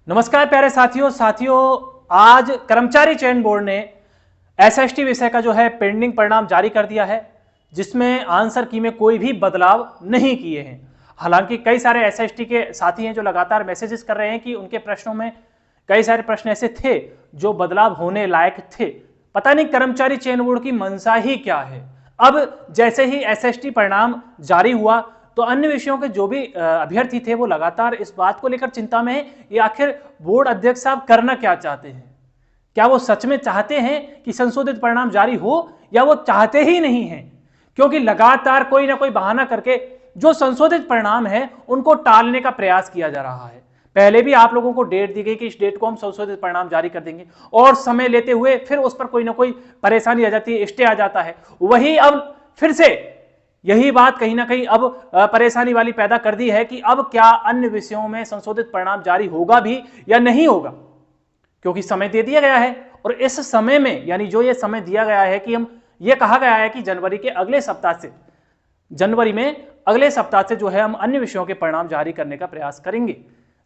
नमस्कार प्यारे साथियों आज कर्मचारी चयन बोर्ड ने एसएसटी विषय का जो है पेंडिंग परिणाम जारी कर दिया है, जिसमें आंसर की में कोई भी बदलाव नहीं किए हैं। हालांकि कई सारे एसएसटी के साथी हैं जो लगातार मैसेजेस कर रहे हैं कि उनके प्रश्नों में कई सारे प्रश्न ऐसे थे जो बदलाव होने लायक थे। पता नहीं कर्मचारी चयन बोर्ड की मंशा ही क्या है। अब जैसे ही एसएसटी परिणाम जारी हुआ तो अन्य विषयों के जो भी अभ्यर्थी थे वो लगातार इस बात को लेकर चिंता में है कि आखिर बोर्ड अध्यक्ष साहब करना क्या चाहते हैं। क्या वो सच में चाहते हैं कि संशोधित परिणाम जारी हो या वो चाहते ही नहीं हैं? क्योंकि लगातार कोई ना कोई बहाना करके जो संशोधित परिणाम है उनको टालने का प्रयास किया जा रहा है। पहले भी आप लोगों को डेट दी गई कि इस डेट को हम संशोधित परिणाम जारी कर देंगे और समय लेते हुए फिर उस पर कोई ना कोई परेशानी आ जाती है, स्टे आ जाता है। वही अब फिर से यही बात कहीं ना कहीं अब परेशानी वाली पैदा कर दी है कि अब क्या अन्य विषयों में संशोधित परिणाम जारी होगा भी या नहीं होगा, क्योंकि समय दे दिया गया है। और इस समय में यानी जो ये समय दिया गया है कि हम ये कहा गया है कि जनवरी में अगले सप्ताह से जो है हम अन्य विषयों के परिणाम जारी करने का प्रयास करेंगे।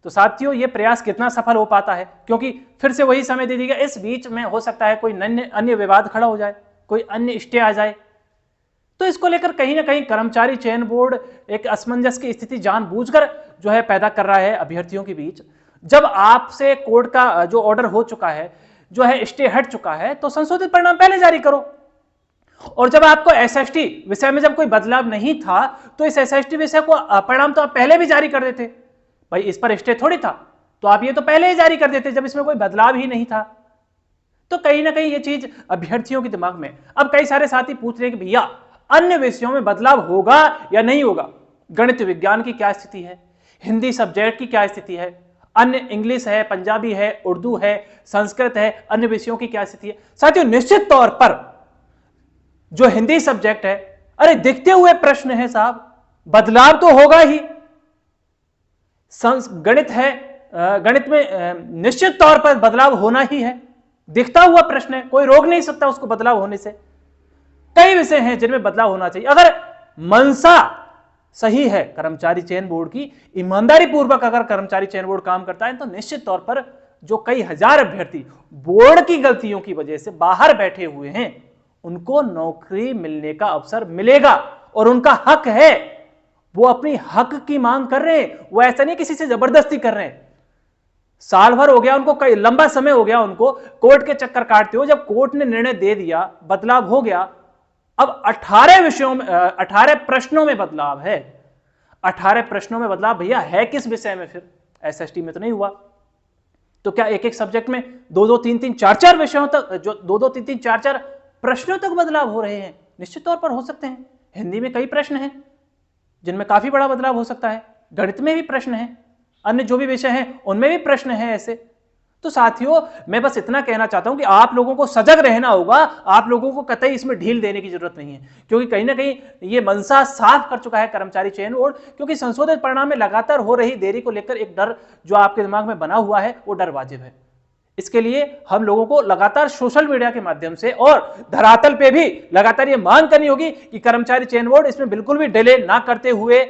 तो साथियों ये प्रयास कितना सफल हो पाता है, क्योंकि फिर से वही समय दे दिया गया। इस बीच में हो सकता है कोई अन्य विवाद खड़ा हो जाए, कोई अन्य स्टे आ जाए, तो इसको लेकर कहीं ना कहीं कर्मचारी चयन बोर्ड एक असमंजस की स्थिति जानबूझकर जो है पैदा कर रहा है अभ्यर्थियों के बीच। जब आपसे कोर्ट का जो ऑर्डर हो चुका है, जो है स्टे हट चुका है, तो संशोधित परिणाम पहले जारी करो। और जब आपको एसएसटी विषय में जब कोई बदलाव नहीं था तो इस एसएसटी विषय को परिणाम तो आप पहले भी जारी कर देते। भाई इस पर स्टे थोड़ी था, तो आप ये तो पहले ही जारी कर देते जब इसमें कोई बदलाव ही नहीं था। तो कहीं ना कहीं ये चीज अभ्यर्थियों के दिमाग में अब कई सारे साथी पूछ रहे हैं कि भैया अन्य विषयों में बदलाव होगा या नहीं होगा। गणित विज्ञान की क्या स्थिति है, हिंदी सब्जेक्ट की क्या स्थिति है, अन्य इंग्लिश है, पंजाबी है, उर्दू है, संस्कृत है, अन्य विषयों की क्या स्थिति है। साथियों निश्चित तौर पर जो हिंदी सब्जेक्ट है, अरे दिखते हुए प्रश्न है साहब, बदलाव तो होगा ही। गणित है, गणित में निश्चित तौर पर बदलाव होना ही है। दिखता हुआ प्रश्न है, कोई रोक नहीं सकता उसको बदलाव होने से। कई विषय हैं जिनमें बदलाव होना चाहिए। अगर मंशा सही है कर्मचारी चयन बोर्ड की, ईमानदारी पूर्वक अगर कर्मचारी चयन बोर्ड काम करता है, तो निश्चित तौर पर जो कई हजार अभ्यर्थी बोर्ड की गलतियों की वजह से बाहर बैठे हुए हैं उनको नौकरी मिलने का अवसर मिलेगा। और उनका हक है, वो अपनी हक की मांग कर रहे हैं। वो ऐसा नहीं किसी से जबरदस्ती कर रहे हैं। साल भर हो गया उनको, कई लंबा समय हो गया उनको कोर्ट के चक्कर काटते हो। जब कोर्ट ने निर्णय दे दिया, बदलाव हो गया, अब 18 विषयों में 18 प्रश्नों में बदलाव है। 18 प्रश्नों में बदलाव भैया है किस विषय में? फिर एसएसटी में तो नहीं हुआ। तो क्या एक एक सब्जेक्ट में 2-2, 3-3, 4-4 विषयों तक, जो 2-2, 3-3, 4-4 प्रश्नों तक बदलाव हो रहे हैं? निश्चित तौर पर हो सकते हैं। हिंदी में कई प्रश्न हैं जिनमें काफी बड़ा बदलाव हो सकता है। गणित में भी प्रश्न है, अन्य जो भी विषय हैं उनमें भी प्रश्न है ऐसे। तो साथियों मैं बस इतना कहना चाहता हूं कि आप लोगों को सजग रहना होगा। आप लोगों को कतई इसमें ढील देने की जरूरत नहीं है, क्योंकि कहीं ना कहीं ये मंशा साफ कर चुका है कर्मचारी चयन बोर्ड। क्योंकि संशोधित परिणाम में लगातार हो रही देरी को लेकर एक डर जो आपके दिमाग में बना हुआ है वो डर वाजिब है। इसके लिए हम लोगों को लगातार सोशल मीडिया के माध्यम से और धरातल पे भी लगातार ये मांग करनी होगी कि कर्मचारी चयन बोर्ड इसमें बिल्कुल भी डिले ना करते हुए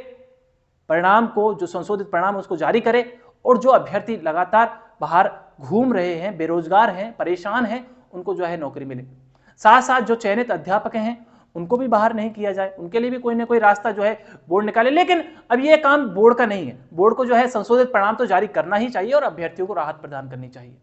परिणाम को, जो संशोधित परिणाम उसको जारी करे। और जो अभ्यर्थी लगातार बाहर घूम रहे हैं, बेरोजगार हैं, परेशान हैं, उनको जो है नौकरी मिले। साथ साथ जो चयनित अध्यापक हैं उनको भी बाहर नहीं किया जाए, उनके लिए भी कोई ना कोई रास्ता जो है बोर्ड निकाले। लेकिन अब ये काम बोर्ड का नहीं है। बोर्ड को जो है संशोधित परिणाम तो जारी करना ही चाहिए और अभ्यर्थियों को राहत प्रदान करनी चाहिए।